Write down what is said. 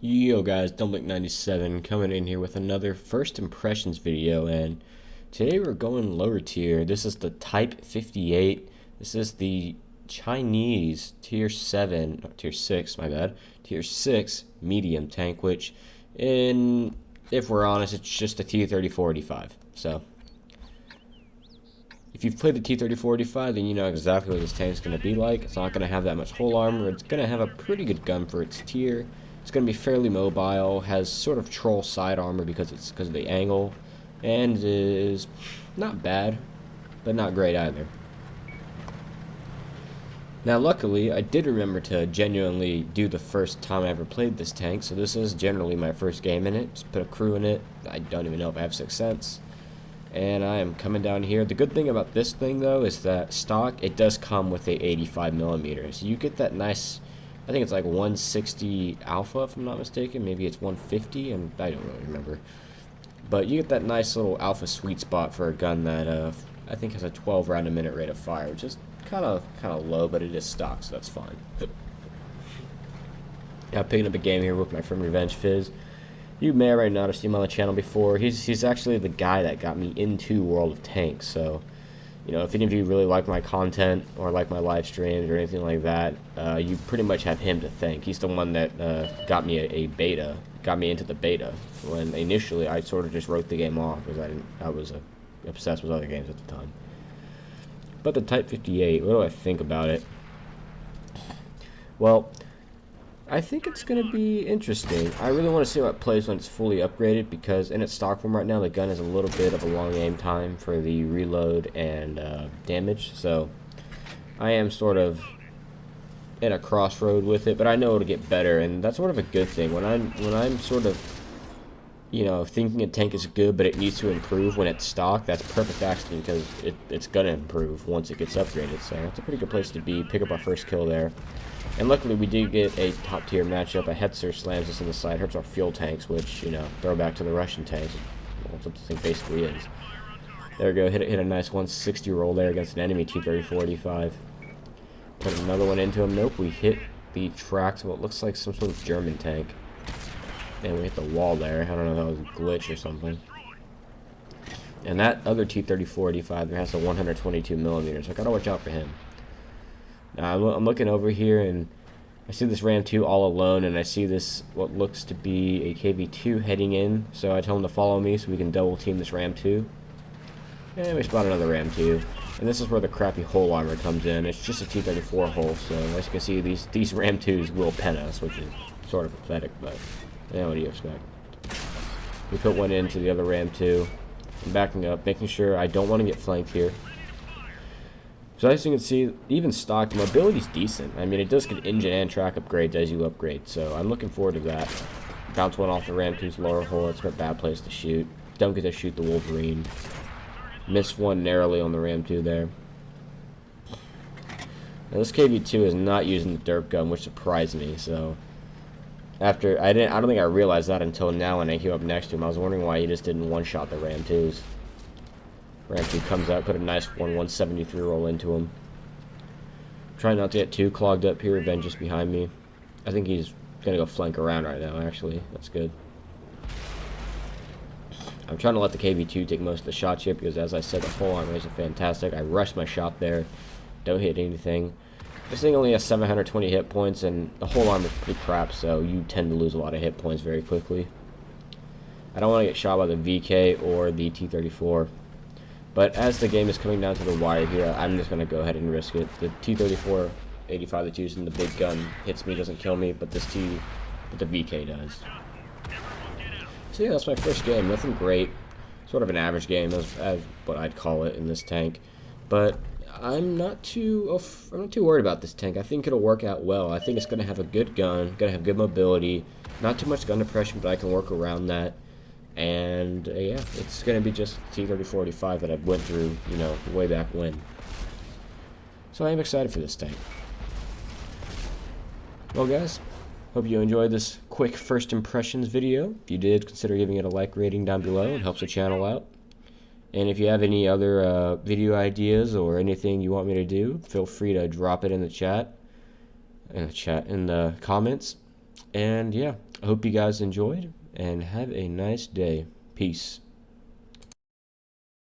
Yo guys, Dumblik97 coming in here with another first impressions video, and today we're going lower tier. This is the Type 58. This is the Chinese tier 7, no, tier 6, my bad, tier 6 medium tank, which if we're honest, it's just a T-34-85. So if you've played the T-34-85, then you know exactly what this tank's going to be like. It's not going to have that much hull armor. It's going to have a pretty good gun for its tier. It's going to be fairly mobile, has sort of troll side armor because of the angle, and is not bad, but not great either. Now luckily, I did remember to genuinely do the first time I ever played this tank, so this is generally my first game in it. Just put a crew in it. I don't even know if I have 6 cents. And I am coming down here. The good thing about this thing though is that stock, it does come with a 85mm, so you get that nice, I think it's like 160 alpha if I'm not mistaken, maybe it's 150, and I don't really remember. But you get that nice little alpha sweet spot for a gun that I think has a 12 round a minute rate of fire, which is kind of low, but it is stock, so that's fine. Now picking up a game here with my friend Revenge Fizz. You may already noticed him on the channel before. He's actually the guy that got me into World of Tanks, so you know, if any of you really like my content or like my live streams or anything like that, you pretty much have him to thank. He's the one that got me a beta, got me into the beta, when initially I sort of just wrote the game off because I was obsessed with other games at the time. But the Type 58, what do I think about it? Well, I think it's going to be interesting. I really want to see how it plays when it's fully upgraded, because in its stock form right now, the gun has a little bit of a long aim time for the reload and damage. So I am sort of in a crossroad with it, but I know it'll get better, and that's sort of a good thing. When I'm sort of, you know, thinking a tank is good but it needs to improve when it's stock, that's perfect actually, because it's going to improve once it gets upgraded. So it's a pretty good place to be. Pick up our first kill there. And luckily we did get a top tier matchup. A Hetzer slams us in the side, hurts our fuel tanks, which, you know, throw back to the Russian tanks. Well, that's what this thing basically is. There we go, hit a nice 160 roll there against an enemy T-34-85. Put another one into him. Nope, we hit the tracks of what looks like some sort of German tank. And we hit the wall there. I don't know if that was a glitch or something. And that other T-34-85 there has a 122mm, so I gotta watch out for him. Now I'm looking over here and I see this Ram 2 all alone, and I see this what looks to be a KV2 heading in, so I tell him to follow me so we can double team this Ram 2. And we spot another Ram 2. And this is where the crappy hull armor comes in. It's just a T-34 hull, so as you can see, these Ram 2s will pen us, which is sort of pathetic, but yeah, what do you expect? We put one into the other Ram 2. I'm backing up, making sure I don't want to get flanked here. So as you can see, even stock mobility's decent. I mean, it does get engine and track upgrades as you upgrade, so I'm looking forward to that. Bounce one off the Ram 2's lower hull. It's a bad place to shoot. Don't get to shoot the Wolverine. Missed one narrowly on the Ram 2 there. Now this KV2 is not using the derp gun, which surprised me. So I don't think I realized that until now when I came up next to him. I was wondering why he just didn't one-shot the Ram 2s. Ram 2 comes out, put a nice 173 roll into him. Trying not to get too clogged up here. Revenge is behind me. I think he's going to go flank around right now, actually. That's good. I'm trying to let the KV2 take most of the shots here because, as I said, the full armor is fantastic. I rushed my shot there. Don't hit anything. This thing only has 720 hit points, and the whole armor is pretty crap, so you tend to lose a lot of hit points very quickly. I don't want to get shot by the VK or the T-34. But as the game is coming down to the wire here, I'm just going to go ahead and risk it. The T-34-85 that's using the big gun hits me, doesn't kill me, but the VK does. So yeah, that's my first game. Nothing great. Sort of an average game, as what I'd call it in this tank. But I'm not too worried about this tank. I think it'll work out well. I think it's going to have a good gun, going to have good mobility, not too much gun depression, but I can work around that. And yeah, it's going to be just T-34-85 that I went through, you know, way back when. So I am excited for this tank. Well guys, hope you enjoyed this quick first impressions video. If you did, consider giving it a like rating down below. It helps the channel out. And if you have any other video ideas or anything you want me to do, feel free to drop it in the chat, in the comments. And yeah, I hope you guys enjoyed, and have a nice day. Peace.